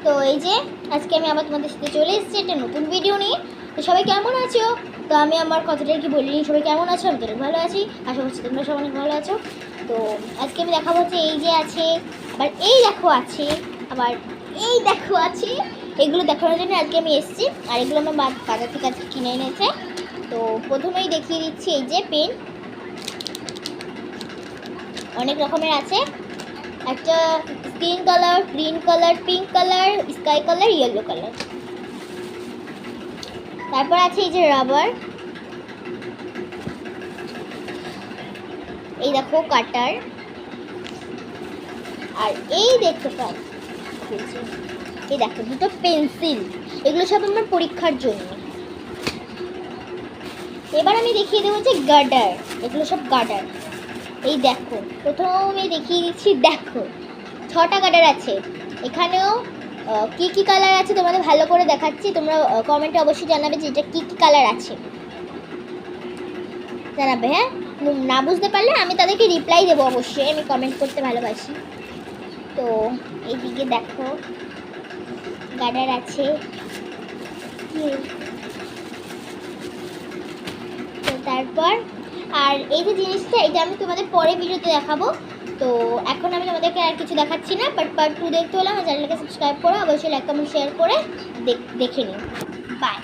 তো এই যে আজকে আমি আবার তোমাদের সাথে চলে এসেছি একটা নতুন ভিডিও নিয়ে। তো সবাই কেমন আছো? তো আমি আমার কথাটা কি বলিনি, সবাই কেমন আছো? আমি তো অনেক ভালো আছি, আশা করছি তোমরা সবাই অনেক ভালো আছো। তো আজকে আমি দেখাবো হচ্ছে এই যে আছে, আবার এই দেখো আছে, আবার এই দেখো আছে, এগুলো দেখানোর জন্য আজকে আমি এসেছি। আর এগুলো আমার বাজার থেকে আজকে কিনে এনেছে। তো প্রথমেই দেখিয়ে দিচ্ছি এই যে পেন, অনেক রকমের আছে। একটা skin colour, green colour, pink colour, sky colour, yellow colour. তারপর আছে এই যে রাবার, এই দেখো কাটার, আর এই দেখতে পাচ্ছি এই দেখো দুটো পেন্সিল। এগুলো সব আমার পরীক্ষার জন্য। এবার আমি দেখিয়ে দেবো যে গার্ডার, এগুলো সব গার্ডার। এই দেখো প্রথমে দেখিয়ে দিচ্ছি, দেখো 6টা গার্ডার আছে। এখানেও কি কি কালার আছে তোমাদের ভালো করে দেখাচ্ছি, তোমরা কমেন্টে অবশ্যই জানাবে যে এটা কি কি কালার আছে, জানাবে। হ্যাঁ, না বুঝতে পারলে আমি তাদেরকে রিপ্লাই দেবো, অবশ্যই আমি কমেন্ট করতে ভালোবাসি। তো এইদিকে দেখো গার্ডার আছে। তো তারপর আর এই যে জিনিসটা, এটা আমি তোমাদের পরে ভিডিওতে দেখাবো। তো এখন আমি তোমাদেরকে আর কিছু দেখাচ্ছি না, বাট পার্ট 2 দেখতে হলে আমার চ্যানেলটাকে সাবস্ক্রাইব করো, অবশ্যই লাইক কমেন্ট শেয়ার করে দেখে নিও। বাই।